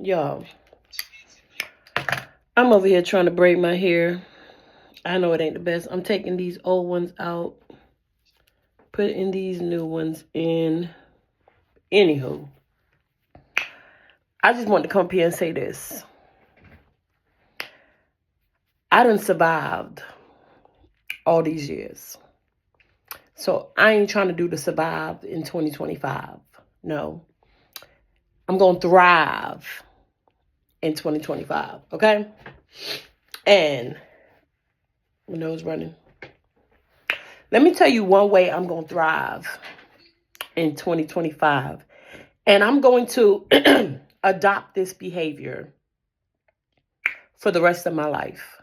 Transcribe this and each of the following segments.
Y'all, I'm over here trying to braid my hair. I know it ain't the best. I'm taking these old ones out, putting these new ones in. Anywho, I just wanted to come up here and say this. I done survived all these years. So I ain't trying to do the survive in 2025. No. I'm going to thrive in 2025. Okay? And my nose running. Let me tell you one way I'm going to thrive in 2025. And I'm going to adopt this behavior for the rest of my life.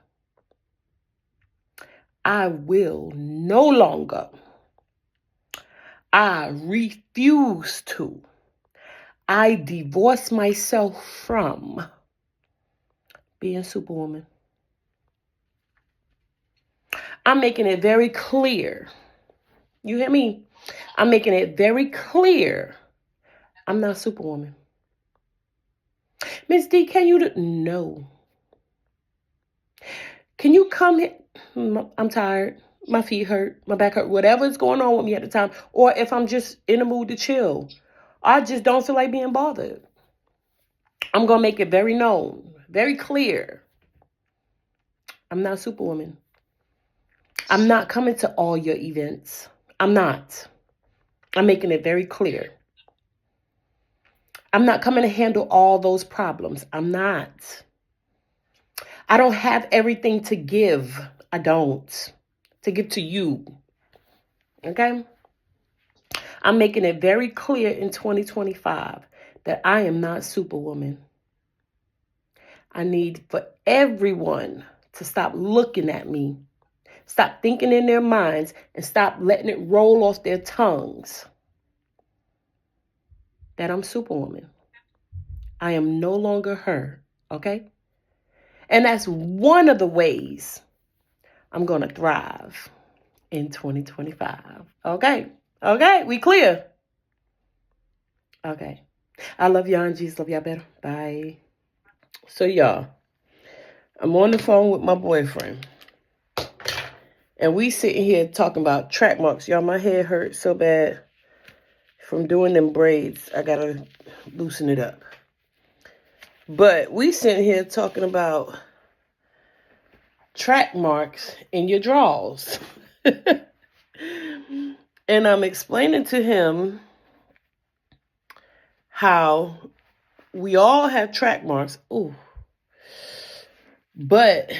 I will no longer, I refuse to, I divorce myself from being Superwoman. I'm making it very clear. You hear me? I'm making it very clear. I'm not Superwoman. Miss D, can you no. Can you come here? I'm tired. My feet hurt. My back hurt. Whatever's going on with me at the time. Or if I'm just in the mood to chill. I just don't feel like being bothered. I'm going to make it very known. Very clear. I'm not Superwoman. I'm not coming to all your events. I'm not. I'm making it very clear. I'm not coming to handle all those problems. I'm not. I don't have everything to give. I don't. To give to you. Okay? I'm making it very clear in 2025 that I am not Superwoman. I need for everyone to stop looking at me. Stop thinking in their minds and stop letting it roll off their tongues that I'm Superwoman. I am no longer her. Okay? And that's one of the ways I'm going to thrive in 2025. Okay. Okay. We clear. Okay. I love y'all and Jesus love y'all better. Bye. So y'all, I'm on the phone with my boyfriend. And we sitting here talking about track marks. Y'all, my hair hurts so bad from doing them braids. I got to loosen it up. But we sitting here talking about track marks in your drawers. And I'm explaining to him how we all have track marks. Ooh. But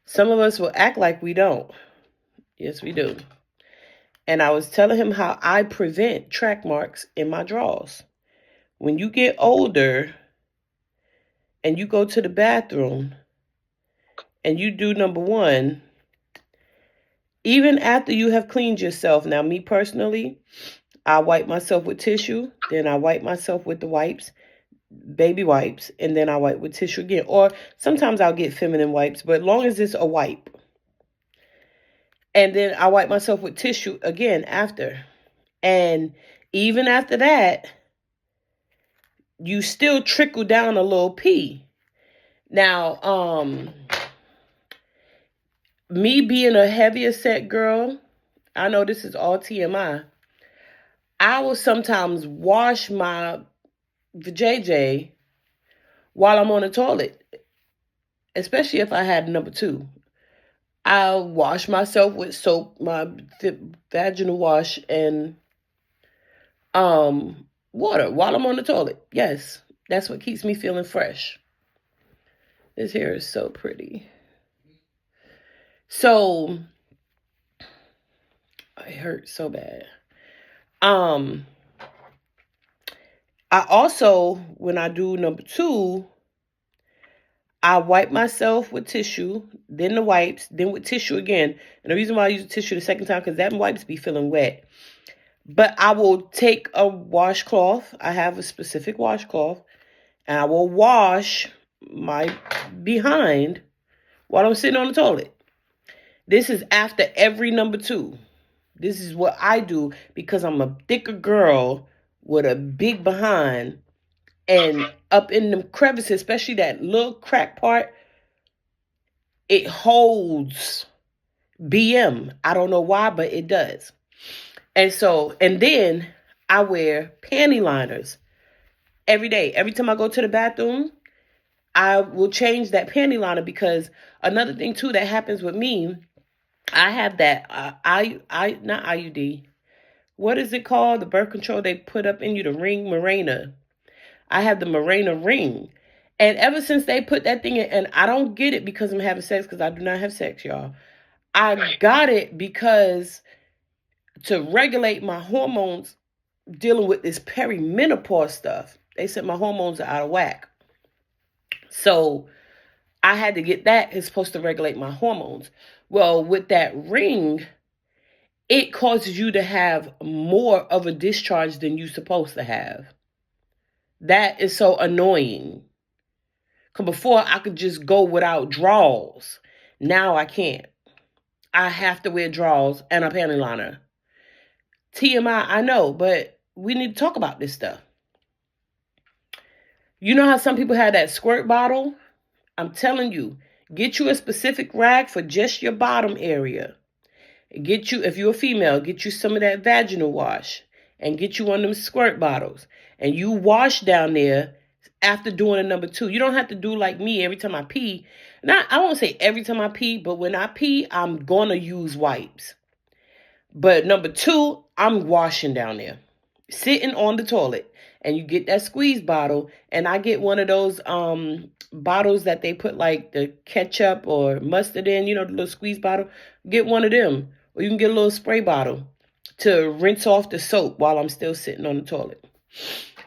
some of us will act like we don't. Yes, we do. And I was telling him how I prevent track marks in my drawers. When you get older and you go to the bathroom and you do number one, even after you have cleaned yourself, now me personally, I wipe myself with tissue, then I wipe myself with the wipes, baby wipes, and then I wipe with tissue again. Or sometimes I'll get feminine wipes, but as long as it's a wipe. And then I wipe myself with tissue again after. And even after that, you still trickle down a little pee. Now, me being a heavier set girl, I know this is all TMI. I will sometimes wash my vajayjay while I'm on the toilet, especially if I had number two. I'll wash myself with soap, my vaginal wash, and water while I'm on the toilet. Yes, that's what keeps me feeling fresh. This hair is so pretty. So, it hurts so bad. I also, when I do number two, I wipe myself with tissue, then the wipes, then with tissue again. And the reason why I use tissue the second time, because that wipes be feeling wet. But I will take a washcloth. I have a specific washcloth. And I will wash my behind while I'm sitting on the toilet. This is after every number two. This is what I do because I'm a thicker girl with a big behind. And up in them crevices, especially that little crack part, it holds BM. I don't know why, but it does. And then I wear panty liners every day. Every time I go to the bathroom, I will change that panty liner, because another thing too that happens with me, I have that not IUD. What is it called? The birth control they put up in you, the ring, Mirena. I have the Mirena ring. And ever since they put that thing in, and I don't get it because I'm having sex, because I do not have sex, y'all. I got it because to regulate my hormones dealing with this perimenopause stuff. They said my hormones are out of whack. So I had to get that. It's supposed to regulate my hormones. Well, with that ring, it causes you to have more of a discharge than you're supposed to have. That is so annoying. Because before I could just go without drawers. Now I can't. I have to wear drawers and a panty liner. TMI, I know, but we need to talk about this stuff. You know how some people have that squirt bottle? I'm telling you, get you a specific rag for just your bottom area. Get you, if you're a female, get you some of that vaginal wash and get you one of them squirt bottles. And you wash down there after doing a number 2. You don't have to do like me every time I pee. I won't say every time I pee, but when I pee, I'm going to use wipes. But number 2, I'm washing down there, sitting on the toilet. And you get that squeeze bottle, and I get one of those bottles that they put like the ketchup or mustard in, the little squeeze bottle. Get one of them. Or you can get a little spray bottle to rinse off the soap while I'm still sitting on the toilet.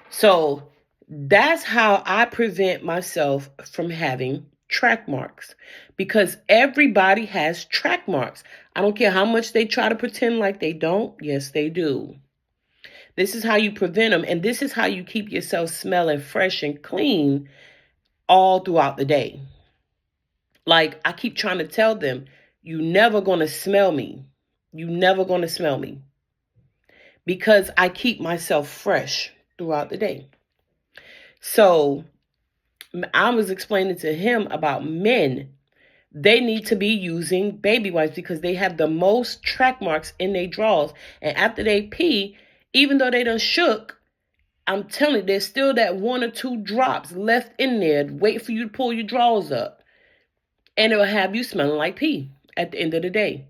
So that's how I prevent myself from having track marks, because everybody has track marks. I don't care how much they try to pretend like they don't. Yes, they do. This is how you prevent them, and this is how you keep yourself smelling fresh and clean all throughout the day. Like I keep trying to tell them, you never going to smell me. You never going to smell me, because I keep myself fresh throughout the day. So I was explaining to him about men. They need to be using baby wipes because they have the most track marks in their drawers. And after they pee, even though they done shook, I'm telling you, there's still that 1 or 2 drops left in there, wait for you to pull your drawers up. And it will have you smelling like pee at the end of the day.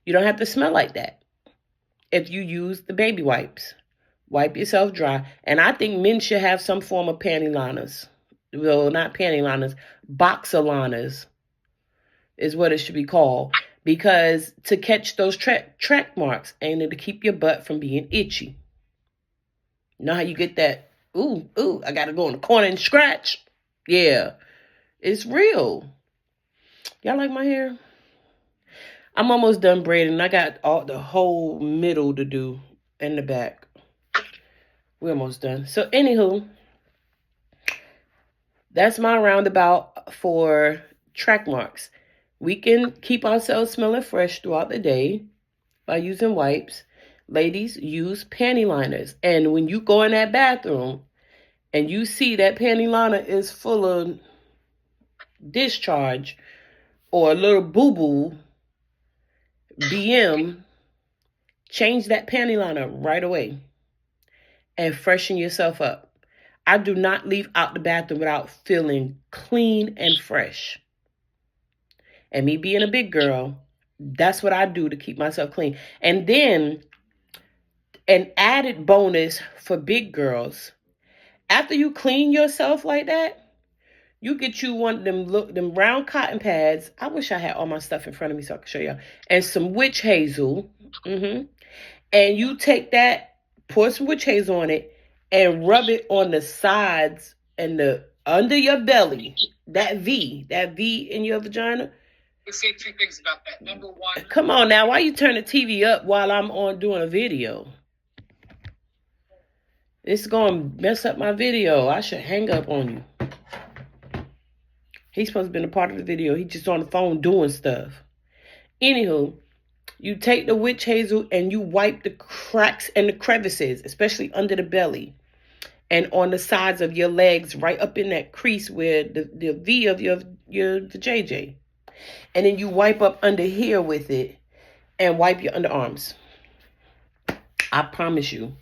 You don't have to smell like that if you use the baby wipes. Wipe yourself dry. And I think men should have some form of panty liners. Well, not panty liners, boxer liners is what it should be called. Because to catch those track marks and to keep your butt from being itchy. You know how you get that, ooh, I got to go in the corner and scratch? Yeah, it's real. Y'all like my hair? I'm almost done braiding. I got the whole middle to do and the back. We're almost done. So anywho, that's my roundabout for track marks. We can keep ourselves smelling fresh throughout the day by using wipes. Ladies, use panty liners. And when you go in that bathroom and you see that panty liner is full of discharge or a little boo-boo, BM, change that panty liner right away and freshen yourself up. I do not leave out the bathroom without feeling clean and fresh. And me being a big girl, that's what I do to keep myself clean. And then an added bonus for big girls, after you clean yourself like that, you get you one of them round cotton pads. I wish I had all my stuff in front of me so I could show y'all. And some witch hazel. And you take that, pour some witch hazel on it, and rub it on the sides and the under your belly. That V in your vagina. Let's say 2 things about that. Number 1. Come on now, why you turn the TV up while I'm doing a video? It's going to mess up my video. I should hang up on you. He's supposed to be a part of the video. He's just on the phone doing stuff. Anywho, you take the witch hazel and you wipe the cracks and the crevices, especially under the belly. and on the sides of your legs, right up in that crease where the V of your the JJ. And then you wipe up under here with it and wipe your underarms. I promise you,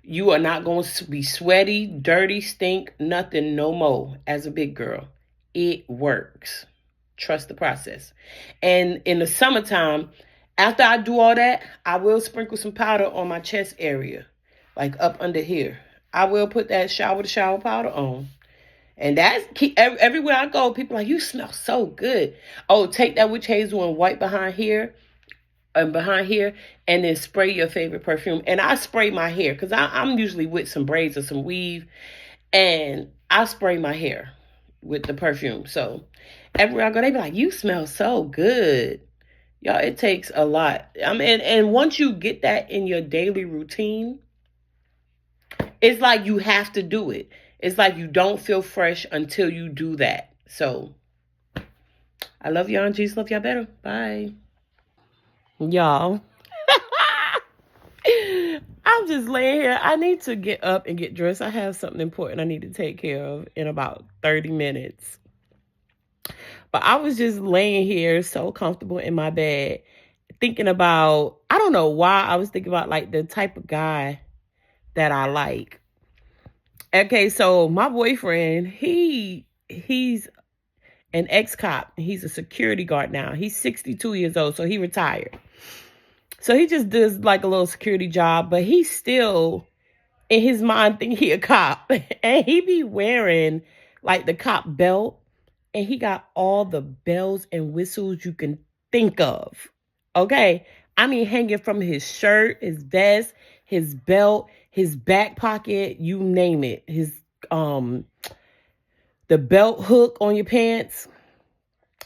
you are not going to be sweaty, dirty, stink, nothing no more as a big girl. It works. Trust the process. And in the summertime, after I do all that, I will sprinkle some powder on my chest area, like up under here. I will put that shower to shower powder on. And that's everywhere I go, people are like, you smell so good. Oh, take that witch hazel and wipe behind here and then spray your favorite perfume. And I spray my hair because I'm usually with some braids or some weave, and I spray my hair with the perfume. So everywhere I go, they be like, you smell so good. Y'all, it takes a lot. I mean, and once you get that in your daily routine, it's like you have to do it. It's like you don't feel fresh until you do that. So I love y'all, and Jesus love y'all better. Bye. Y'all. I'm just laying here. I need to get up and get dressed. I have something important I need to take care of in about 30 minutes. But I was just laying here so comfortable in my bed thinking about, I don't know why I was thinking about like the type of guy that I like. Okay, so my boyfriend, he's an ex-cop. He's a security guard now. He's 62 years old, so he retired. So he just does like a little security job, but he's still in his mind think he a cop. And he be wearing like the cop belt, and he got all the bells and whistles you can think of. Okay? I mean, hanging from his shirt, his vest, his belt, his back pocket, you name it. His the belt hook on your pants,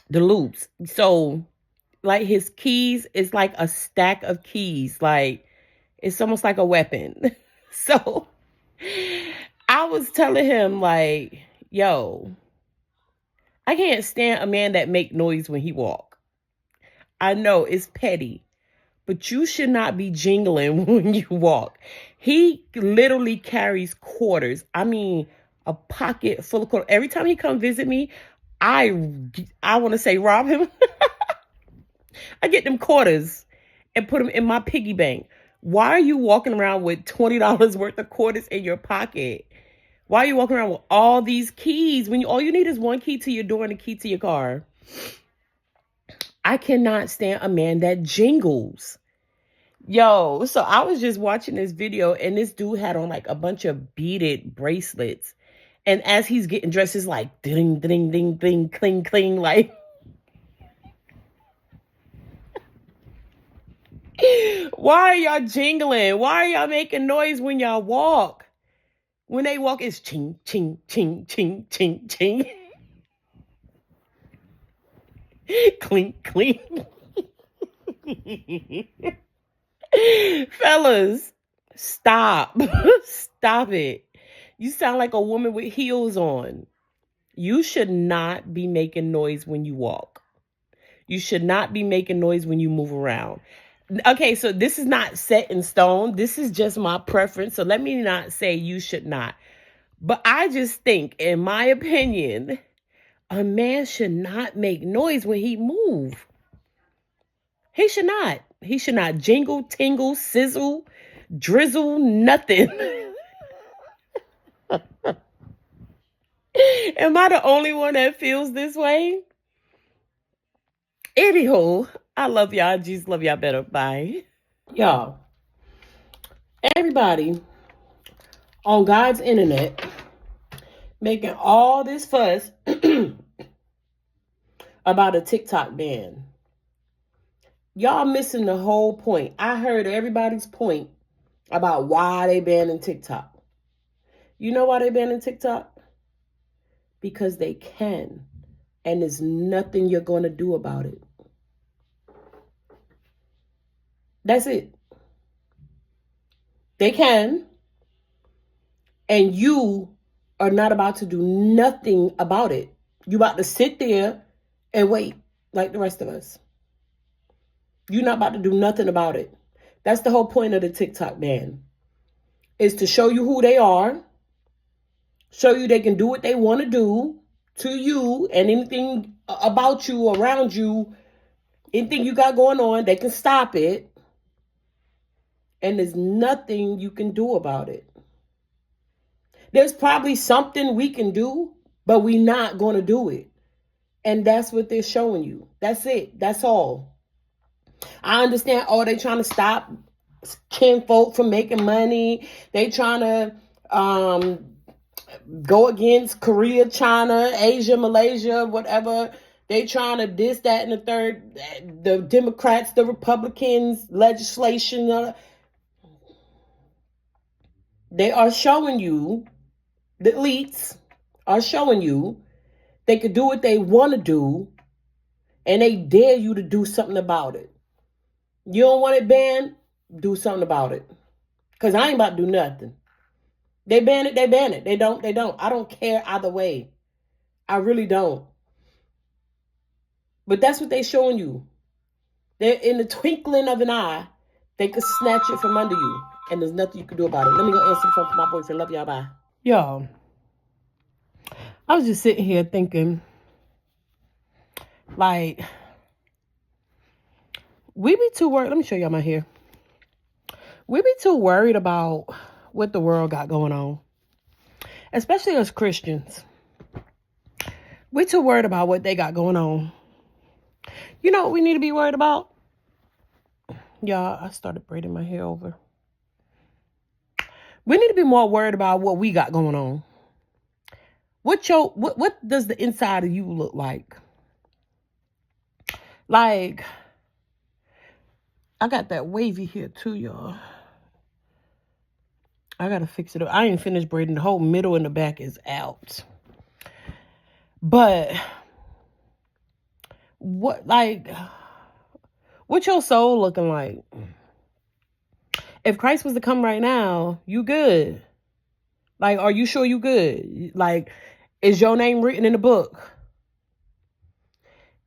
the loops. So like his keys is like a stack of keys. Like it's almost like a weapon. So I was telling him like, yo, I can't stand a man that make noise when he walk. I know it's petty, but you should not be jingling when you walk. He literally carries quarters. I mean, a pocket full of quarters. Every time he come visit me, I want to say rob him. I get them quarters and put them in my piggy bank. Why are you walking around with $20 worth of quarters in your pocket? Why are you walking around with all these keys when all you need is one key to your door and a key to your car? I cannot stand a man that jingles. Yo, so I was just watching this video, and this dude had on like a bunch of beaded bracelets. And as he's getting dressed, it's like ding, ding, ding, ding, cling, cling, like. Why are y'all jingling? Why are y'all making noise when y'all walk? When they walk, it's ching, ching, ching, ching, ching, ching. Clink, clink. Fellas, stop. Stop it. You sound like a woman with heels on. You should not be making noise when you walk. You should not be making noise when you move around. Okay, so this is not set in stone. This is just my preference. So let me not say you should not. But I just think, in my opinion, a man should not make noise when he moves. He should not. He should not jingle, tingle, sizzle, drizzle, nothing. Am I the only one that feels this way? Anywho, I love y'all. Jesus love y'all better. Bye. Y'all, everybody on God's internet making all this fuss about a TikTok ban. Y'all missing the whole point. I heard everybody's point about why they banning TikTok. You know why they banning TikTok? Because they can. And there's nothing you're going to do about it. That's it. They can. And you are not about to do nothing about it. You about to sit there and wait like the rest of us. You're not about to do nothing about it. That's the whole point of the TikTok ban. Is to show you who they are show you they can do what they want to do to you, and anything about you, around you, anything you got going on, they can stop it. And there's nothing you can do about it. There's probably something we can do, but we're not going to do it. And that's what they're showing you. That's it. That's all. I understand, they trying to stop kinfolk from making money. They trying to go against Korea, China, Asia, Malaysia, whatever. They trying to this, that, and the third. The Democrats, the Republicans, legislation. They are showing you, the elites are showing you, they could do what they want to do, and they dare you to do something about it. You don't want it banned? Do something about it. Because I ain't about to do nothing. They ban it, they ban it. They don't, they don't. I don't care either way. I really don't. But that's what they showing you. They're in the twinkling of an eye, they could snatch it from under you. And there's nothing you can do about it. Let me go answer the phone for my boyfriend. Love y'all. Bye. Y'all, I was just sitting here thinking, like, we be too worried. Let me show y'all my hair. We be too worried about what the world got going on. Especially as Christians. We too worried about what they got going on. You know what we need to be worried about? Y'all, I started braiding my hair over. We need to be more worried about what we got going on. What does the inside of you look like? Like, I got that wavy hair too, y'all. I gotta fix it up. I ain't finished braiding. The whole middle and the back is out. But what's your soul looking like? If Christ was to come right now, you good. Like, are you sure you good? Like, is your name written in the book?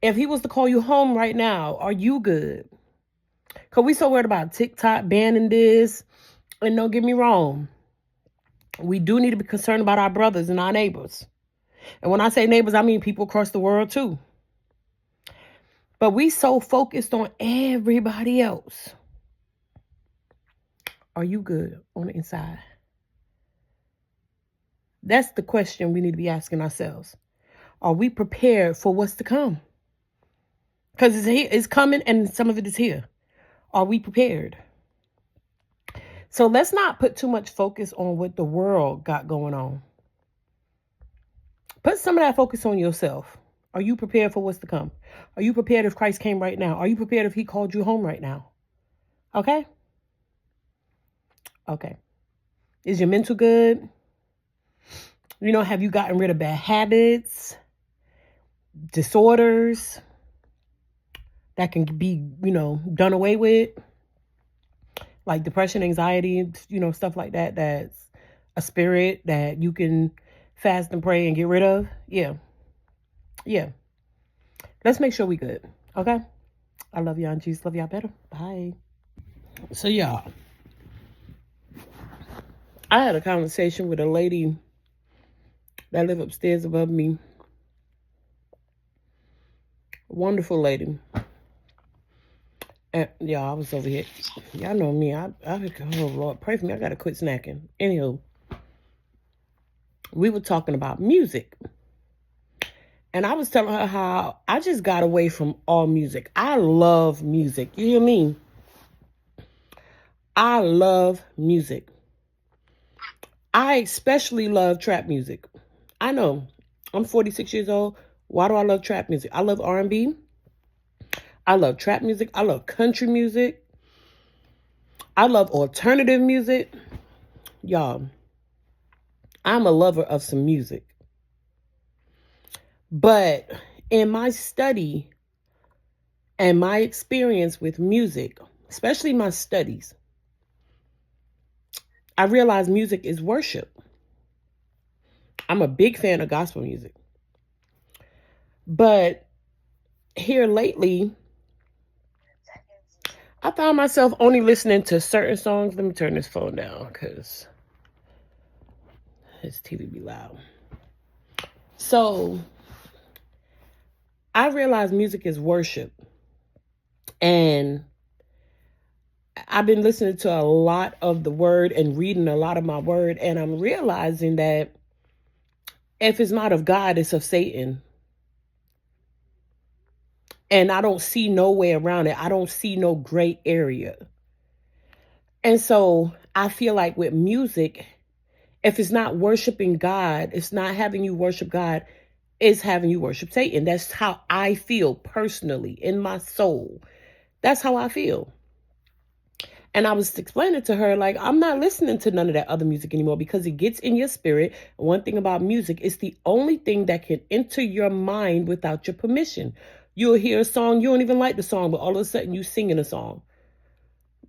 If he was to call you home right now, are you good? Because we so worried about TikTok banning this. And don't get me wrong. We do need to be concerned about our brothers and our neighbors. And when I say neighbors, I mean people across the world too. But we so focused on everybody else. Are you good on the inside? That's the question we need to be asking ourselves. Are we prepared for what's to come? Because it's coming and some of it is here. Are we prepared? So let's not put too much focus on what the world got going on. Put some of that focus on yourself. Are you prepared for what's to come? Are you prepared if Christ came right now? Are you prepared if he called you home right now? Okay? Okay. Is your mental good? You know, have you gotten rid of bad habits, disorders that can be, done away with? Like depression, anxiety, stuff like that. That's a spirit that you can fast and pray and get rid of. Yeah. Let's make sure we good. Okay? I love y'all and Jesus love y'all better. Bye. So y'all, I had a conversation with a lady that lived upstairs above me. Wonderful lady. And y'all, I was over here. Y'all know me. Oh Lord, pray for me. I gotta quit snacking. Anywho, we were talking about music. And I was telling her how I just got away from all music. I love music. You hear me? I love music. I especially love trap music. I know. I'm 46 years old. Why do I love trap music? I love R&B. I love trap music. I love country music. I love alternative music. Y'all, I'm a lover of some music. But in my study and my experience with music, especially my studies, I realized music is worship. I'm a big fan of gospel music. But here lately, I found myself only listening to certain songs. Let me turn this phone down because His TV be loud. So I realize music is worship. And I've been listening to a lot of the word and reading a lot of my word. And I'm realizing that if it's not of God, it's of Satan. And I don't see no way around it. I don't see no gray area. And so I feel like with music, if it's not worshiping God, it's not having you worship God, it's having you worship Satan. That's how I feel personally in my soul. That's how I feel. And I was explaining to her, like, I'm not listening to none of that other music anymore because it gets in your spirit. One thing about music, it's the only thing that can enter your mind without your permission. You'll hear a song, you don't even like the song, but all of a sudden you singing a song.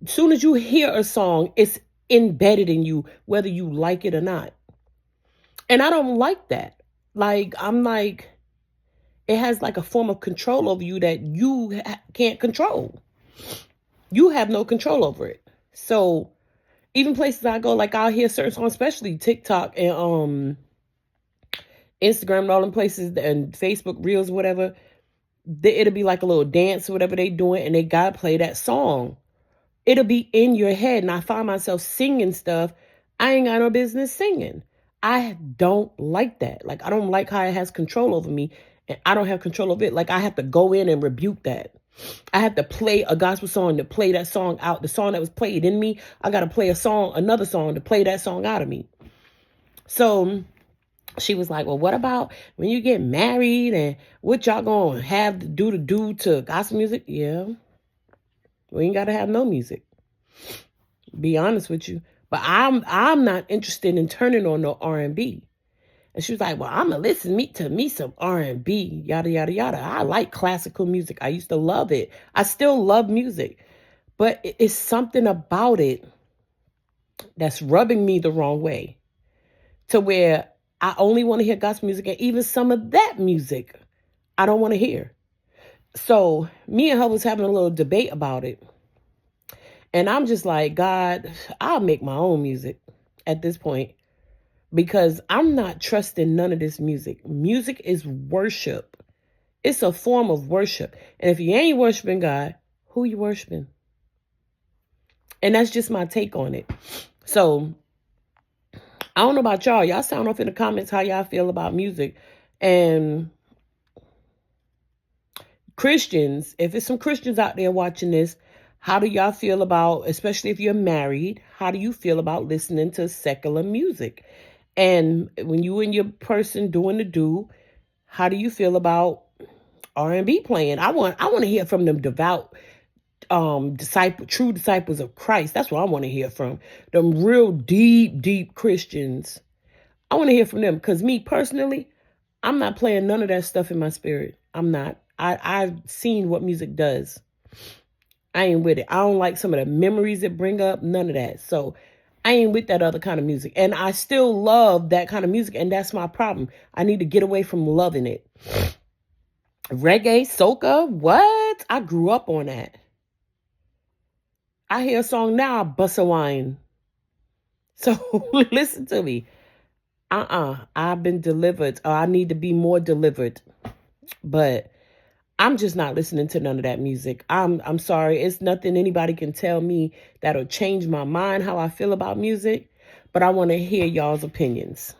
As soon as you hear a song, it's embedded in you, whether you like it or not. And I don't like that. Like, I'm like, it has like a form of control over you that you can't control. You have no control over it. So even places I go, like I'll hear certain songs, especially TikTok and Instagram and all them places and Facebook Reels, whatever. It'll be like a little dance or whatever they doing, and they gotta play that song. It'll be in your head, and I find myself singing stuff I ain't got no business singing. I don't like that. Like, I don't like how it has control over me, and I don't have control of it. Like, I have to go in and rebuke that. I have to play a gospel song to play that song out. The song that was played in me, I got to play another song to play that song out of me. So she was like, well, what about when you get married and what y'all going to have to do to gospel music? Yeah. We ain't got to have no music. Be honest with you. But I'm not interested in turning on no R&B. And she was like, well, I'm going to listen to me some R&B, yada, yada, yada. I like classical music. I used to love it. I still love music. But it's something about it that's rubbing me the wrong way to where I only want to hear gospel music. And even some of that music, I don't want to hear. So me and her was having a little debate about it. And I'm just like, God, I'll make my own music at this point. Because I'm not trusting none of this music. Music is worship. It's a form of worship. And if you ain't worshiping God, who you worshiping? And that's just my take on it. So, I don't know about y'all. Y'all sound off in the comments how y'all feel about music. And Christians, if it's some Christians out there watching this, how do y'all feel about, especially if you're married, how do you feel about listening to secular music? And when you and your person doing the do, how do you feel about R&B playing? I want to hear from them devout true disciples of Christ. That's what I want to hear from. Them real deep Christians. I want to hear from them because me personally, I'm not playing none of that stuff in my spirit. I'm not. I've seen what music does. I ain't with it. I don't like some of the memories it bring up. None of that. So I ain't with that other kind of music. And I still love that kind of music. And that's my problem. I need to get away from loving it. Reggae, soca, what? I grew up on that. I hear a song now, I bust a wine. So listen to me. I've been delivered. Or I need to be more delivered. But I'm just not listening to none of that music. I'm sorry. It's nothing anybody can tell me that'll change my mind how I feel about music. But I want to hear y'all's opinions.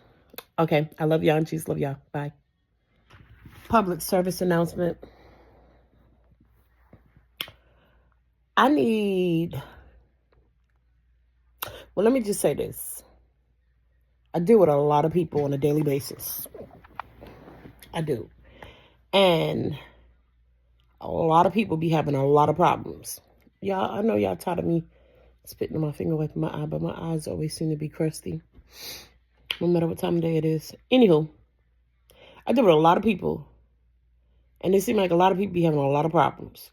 Okay. I love y'all and Jesus. Love y'all. Bye. Public service announcement. Let me just say this. I deal with a lot of people on a daily basis. I do. And a lot of people be having a lot of problems. Y'all, I know y'all tired of me spitting on my finger away from my eye, but my eyes always seem to be crusty. No matter what time of day it is. Anywho, I deal with a lot of people. And it seems like a lot of people be having a lot of problems.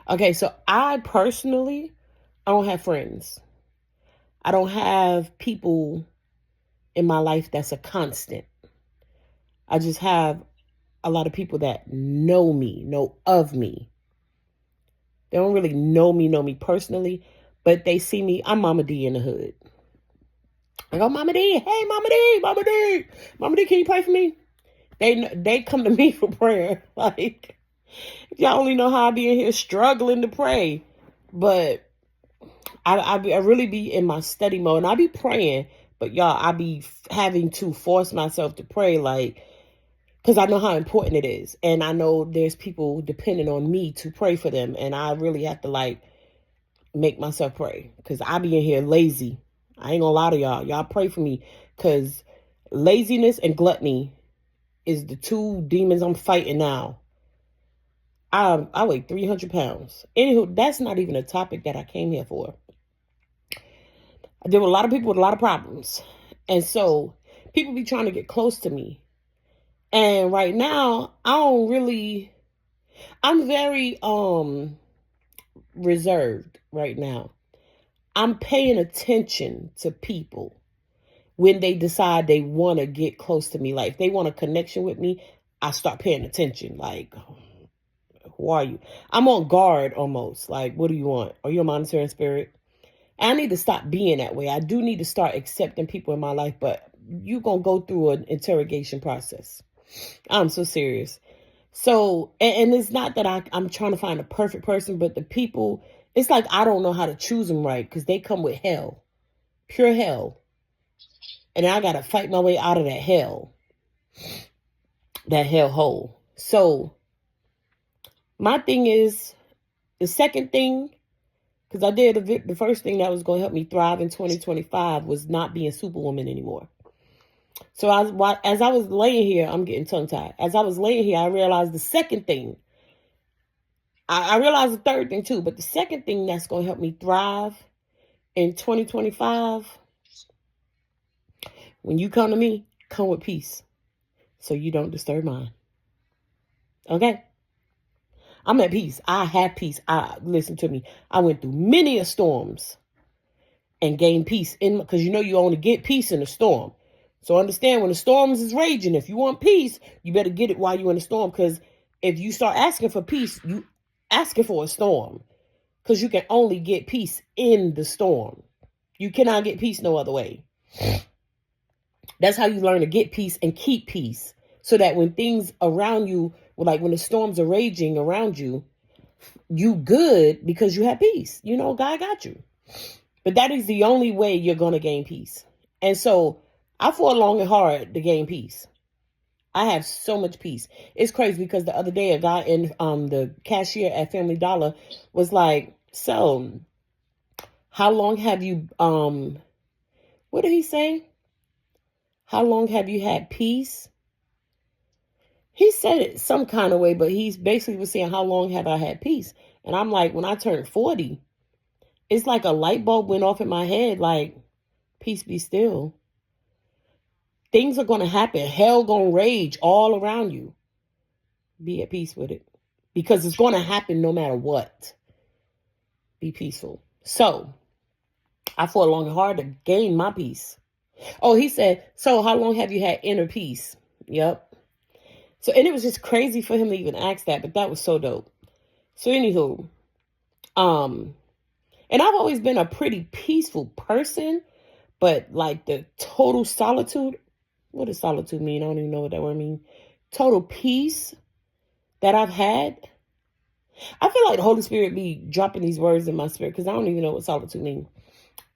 Okay, so I personally, I don't have friends. I don't have people in my life that's a constant. I just have a lot of people that know me, know of me. They don't really know me personally, But they see me, I'm Mama D in the hood. I go, Mama D, hey, Mama D, Mama D. Mama D, can you pray for me? They come to me for prayer. Like, y'all only know how I be in here struggling to pray. But I really be in my study mode. And I be praying. But y'all, I be having to force myself to pray. Like, because I know how important it is. And I know there's people depending on me to pray for them. And I really have to, like, make myself pray. Because I be in here lazy. I ain't gonna lie to y'all. Y'all pray for me. Because laziness and gluttony is the two demons I'm fighting now. I weigh 300 pounds. Anywho, that's not even a topic that I came here for. There were a lot of people with a lot of problems. And so people be trying to get close to me. And right now, I'm very reserved right now. I'm paying attention to people when they decide they want to get close to me. Like, if they want a connection with me, I start paying attention. Like, who are you? I'm on guard almost. Like, what do you want? Are you a monitoring spirit? I need to stop being that way. I do need to start accepting people in my life, but you're going to go through an interrogation process. I'm so serious. So, and it's not that I'm trying to find a perfect person, but the people, it's like I don't know how to choose them right because they come with hell, pure hell. And I got to fight my way out of that hell hole. So, my thing is, the second thing, because I did the first thing that was going to help me thrive in 2025 was not being Superwoman anymore. So as I was laying here, I'm getting tongue-tied. As I was laying here, I realized the second thing. I realized the third thing too, but the second thing that's going to help me thrive in 2025, when you come to me, come with peace so you don't disturb mine. Okay? I'm at peace. I have peace. Listen to me. I went through many storms and gained peace because you only get peace in a storm. So understand, when the storms is raging, if you want peace, you better get it while you're in the storm. Because if you start asking for peace, you asking for a storm. Because you can only get peace in the storm. You cannot get peace no other way. That's how you learn to get peace and keep peace. So that when things around you, like when the storms are raging around you, you good because you have peace. God got you. But that is the only way you're going to gain peace. And so I fought long and hard to gain peace. I have so much peace. It's crazy because the other day a guy in the cashier at Family Dollar was like, so how long have you, what did he say? How long have you had peace? He said it some kind of way, but he's basically was saying, how long have I had peace? And I'm like, when I turned 40, it's like a light bulb went off in my head, like, peace be still. Things are going to happen. Hell going to rage all around you. Be at peace with it. Because it's going to happen no matter what. Be peaceful. So, I fought long and hard to gain my peace. Oh, he said, so how long have you had inner peace? Yep. So, and it was just crazy for him to even ask that, but that was so dope. So, anywho, and I've always been a pretty peaceful person, but like the total solitude, what does solitude mean? I don't even know what that word means. Total peace that I've had. I feel like the Holy Spirit be dropping these words in my spirit because I don't even know what solitude means.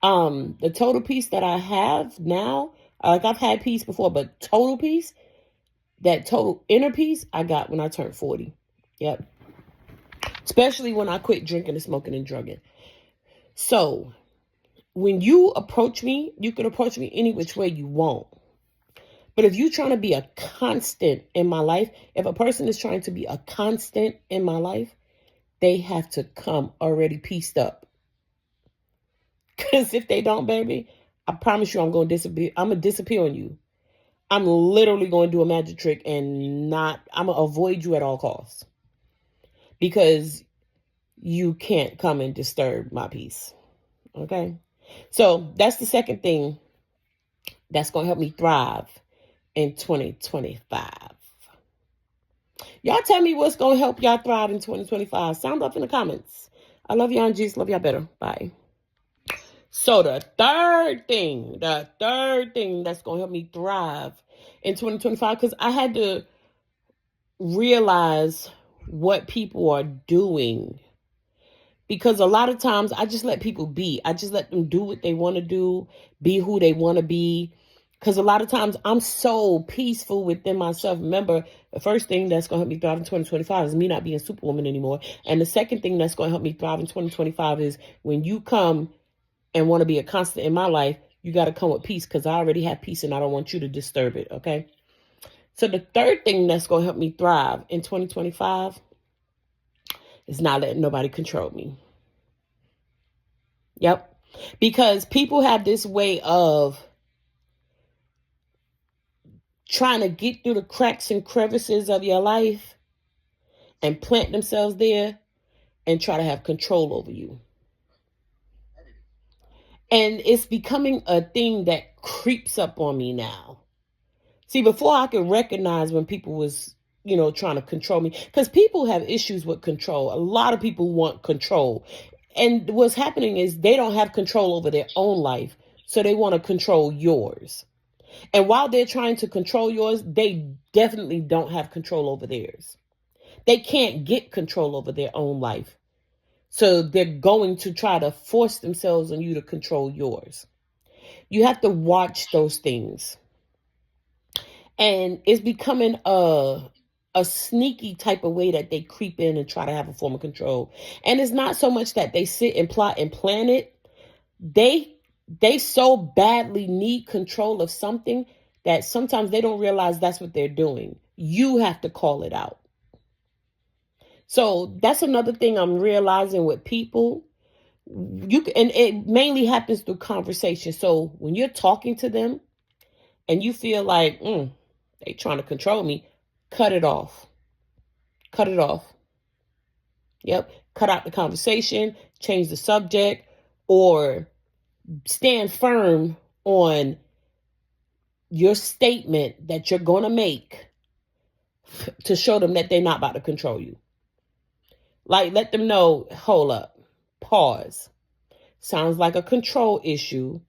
The total peace that I have now, like I've had peace before, but total peace, that total inner peace I got when I turned 40. Yep. Especially when I quit drinking and smoking and drugging. So when you approach me, you can approach me any which way you want. But if you're trying to be a constant in my life, if a person is trying to be a constant in my life, they have to come already pieced up. Because if they don't, baby, I promise you I'm going to disappear. I'm going to disappear on you. I'm literally going to do a magic trick and I'm going to avoid you at all costs. Because you can't come and disturb my peace. Okay? So that's the second thing that's going to help me thrive in 2025. Y'all tell me what's going to help y'all thrive in 2025. Sound off in the comments. I love y'all and Jesus. Love y'all better. Bye. So the third thing that's going to help me thrive in 2025, because I had to realize what people are doing. Because a lot of times I just let people be. I just let them do what they want to do, be who they want to be. Because a lot of times I'm so peaceful within myself. Remember, the first thing that's going to help me thrive in 2025 is me not being Superwoman anymore. And the second thing that's going to help me thrive in 2025 is when you come and want to be a constant in my life, you got to come with peace, because I already have peace and I don't want you to disturb it, okay? So the third thing that's going to help me thrive in 2025 is not letting nobody control me. Yep. Because people have this way of trying to get through the cracks and crevices of your life and plant themselves there and try to have control over you. And it's becoming a thing that creeps up on me now. See, before I could recognize when people was, trying to control me, because people have issues with control. A lot of people want control. And what's happening is they don't have control over their own life, so they want to control yours. And while they're trying to control yours, they definitely don't have control over theirs. They can't get control over their own life. So they're going to try to force themselves on you to control yours. You have to watch those things. And it's becoming a sneaky type of way that they creep in and try to have a form of control. And it's not so much that they sit and plot and plan it. They so badly need control of something that sometimes they don't realize that's what they're doing. You have to call it out. So that's another thing I'm realizing with people. And it mainly happens through conversation. So when you're talking to them and you feel like, they trying to control me, cut it off. Cut it off. Yep. Cut out the conversation, change the subject, or stand firm on your statement that you're going to make to show them that they're not about to control you. Like, let them know, hold up, pause. Sounds like a control issue,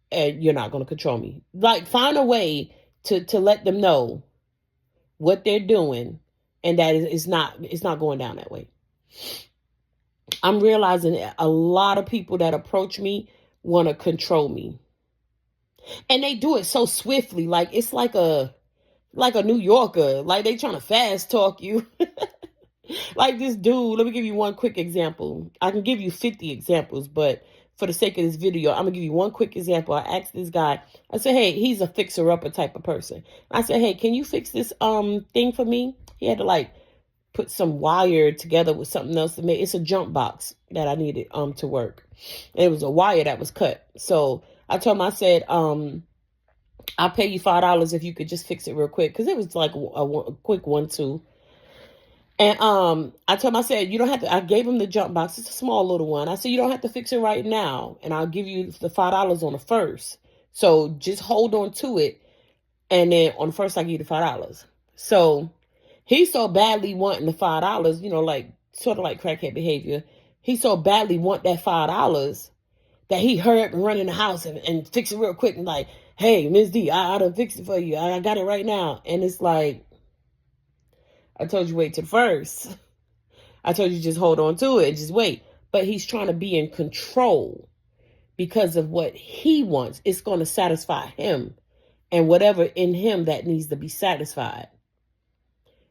and you're not going to control me. Like, find a way to let them know what they're doing, and that it's not going down that way. I'm realizing a lot of people that approach me want to control me. And they do it so swiftly. Like, it's like a New Yorker. Like, they trying to fast talk you. Like this dude, let me give you one quick example. I can give you 50 examples, but for the sake of this video, I'm going to give you one quick example. I asked this guy, I said, hey, he's a fixer-upper type of person. I said, hey, can you fix this thing for me? He had to put some wire together with something else to make. It's a jump box that I needed to work. And it was a wire that was cut. So I told him, I said, I'll pay you $5 if you could just fix it real quick. Because it was like a quick 1-2. And I told him, I said, you don't have to, I gave him the jump box. It's a small little one. I said, you don't have to fix it right now. And I'll give you the $5 on the first. So just hold on to it. And then on the first, I'll give you the $5. So he so badly wanting the $5, sort of like crackhead behavior. He so badly want that $5 that he hurried up and run in the house and fix it real quick. And like, hey, Ms. D, I done fixed it for you. I got it right now. And it's like, I told you wait till the first. I told you just hold on to it. Just wait. But he's trying to be in control because of what he wants. It's going to satisfy him and whatever in him that needs to be satisfied.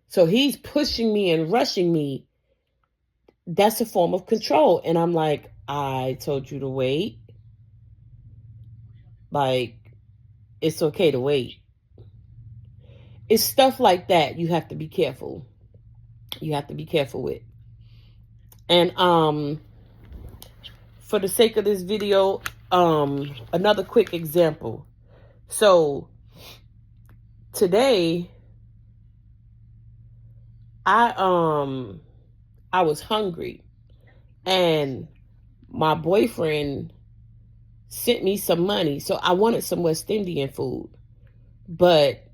So he's pushing me and rushing me. That's a form of control. And I'm like, I told you to wait. Like, it's okay to wait. It's stuff like that you have to be careful. You have to be careful with. And for the sake of this video, another quick example. So today I was hungry and my boyfriend sent me some money. So I wanted some West Indian food, but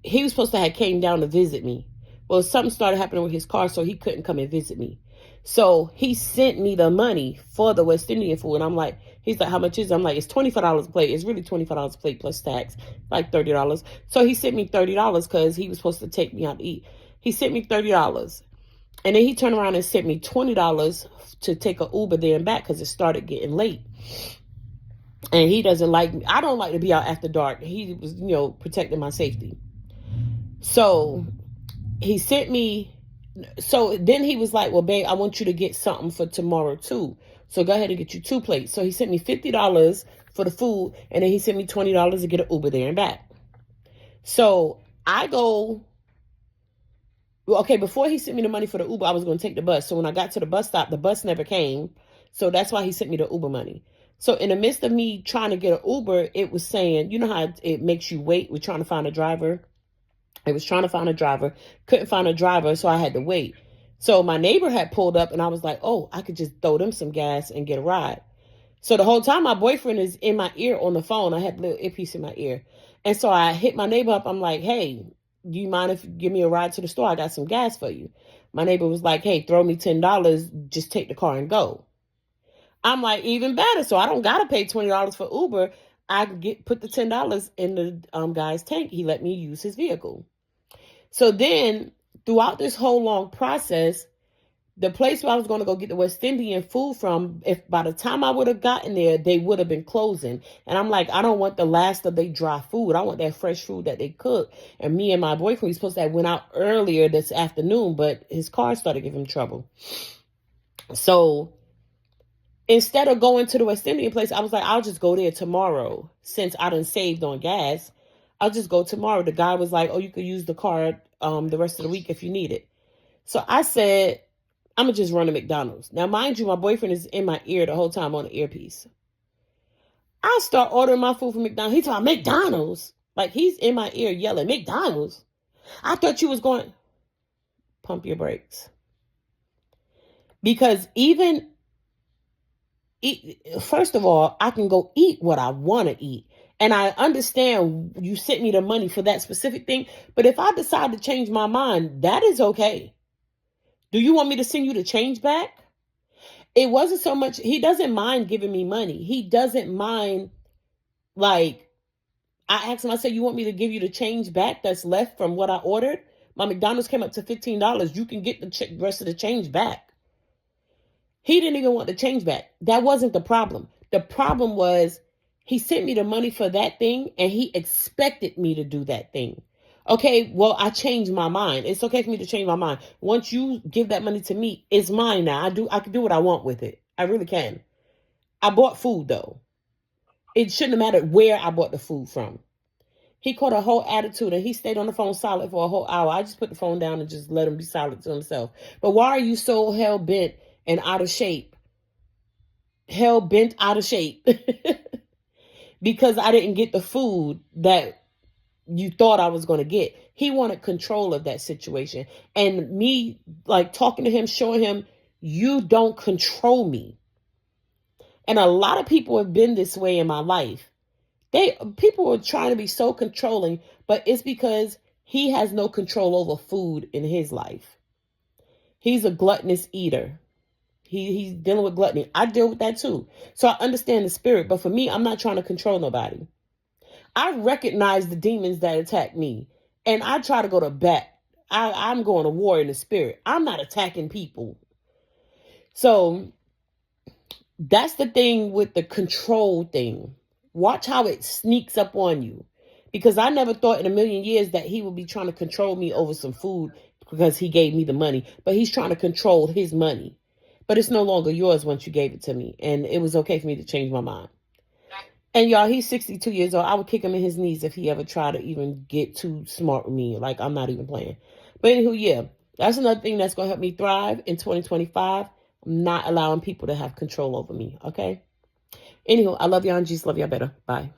he was supposed to have came down to visit me. Well, something started happening with his car, so he couldn't come and visit me. So he sent me the money for the West Indian food. And I'm like, he's like, how much is it? I'm like, it's $25 a plate. It's really $25 a plate plus tax, like $30. So he sent me $30 because he was supposed to take me out to eat. He sent me $30. And then he turned around and sent me $20 to take an Uber there and back because it started getting late. And he doesn't like me. I don't like to be out after dark. He was, protecting my safety. So he sent me. So then he was like, well, babe, I want you to get something for tomorrow too. So go ahead and get you 2 plates. So he sent me $50 for the food. And then he sent me $20 to get an Uber there and back. So I go. Well, okay, before he sent me the money for the Uber, I was going to take the bus. So when I got to the bus stop, the bus never came. So that's why he sent me the Uber money. So in the midst of me trying to get an Uber, it was saying, you know how it makes you wait? We're trying to find a driver. I was trying to find a driver, couldn't find a driver, so I had to wait. So my neighbor had pulled up and I was like, oh, I could just throw them some gas and get a ride. So the whole time my boyfriend is in my ear on the phone. I had a little earpiece in my ear. And so I hit my neighbor up. I'm like, hey, do you mind if you give me a ride to the store? I got some gas for you. My neighbor was like, hey, throw me $10. Just take the car and go. I'm like, even better. So I don't got to pay $20 for Uber. I put the $10 in the guy's tank. He let me use his vehicle. So then throughout this whole long process, the place where I was going to go get the West Indian food from, if by the time I would have gotten there, they would have been closing. And I'm like, I don't want the last of their dry food. I want that fresh food that they cook. And me and my boyfriend, we supposed to have went out earlier this afternoon, but his car started giving him trouble. So instead of going to the West Indian place, I was like, I'll just go there tomorrow. Since I done saved on gas, I'll just go tomorrow. The guy was like, oh, you could use the card the rest of the week if you need it. So I said, I'm going to just run to McDonald's. Now, mind you, my boyfriend is in my ear the whole time on the earpiece. I start ordering my food from McDonald's. He's talking McDonald's. Like, he's in my ear yelling, McDonald's. I thought you was going, pump your brakes. Because first of all, I can go eat what I want to eat. And I understand you sent me the money for that specific thing. But if I decide to change my mind, that is okay. Do you want me to send you the change back? It wasn't so much. He doesn't mind giving me money. He doesn't mind, like, I asked him, I said, you want me to give you the change back that's left from what I ordered? My McDonald's came up to $15. You can get the rest of the change back. He didn't even want the change back. That wasn't the problem. The problem was he sent me the money for that thing and he expected me to do that thing. Okay, well, I changed my mind. It's okay for me to change my mind. Once you give that money to me, it's mine now. I can do what I want with it. I really can. I bought food, though. It shouldn't have mattered where I bought the food from. He caught a whole attitude and he stayed on the phone silent for a whole hour. I just put the phone down and just let him be silent to himself. But why are you so hell-bent and out of shape? Hell-bent out of shape. Because I didn't get the food that you thought I was going to get. He wanted control of that situation. And me, like, talking to him, showing him, you don't control me. And a lot of people have been this way in my life. People are trying to be so controlling, but it's because he has no control over food in his life. He's a gluttonous eater. He's dealing with gluttony. I deal with that too. So I understand the spirit. But for me, I'm not trying to control nobody. I recognize the demons that attack me. And I try to go to bat. I'm going to war in the spirit. I'm not attacking people. So that's the thing with the control thing. Watch how it sneaks up on you. Because I never thought in a million years that he would be trying to control me over some food because he gave me the money. But he's trying to control his money. But it's no longer yours once you gave it to me. And it was okay for me to change my mind. And y'all, he's 62 years old. I would kick him in his knees if he ever tried to even get too smart with me. Like, I'm not even playing. But anywho, yeah, that's another thing that's going to help me thrive in 2025. I'm not allowing people to have control over me, okay? Anywho, I love y'all and Jesus love y'all better. Bye.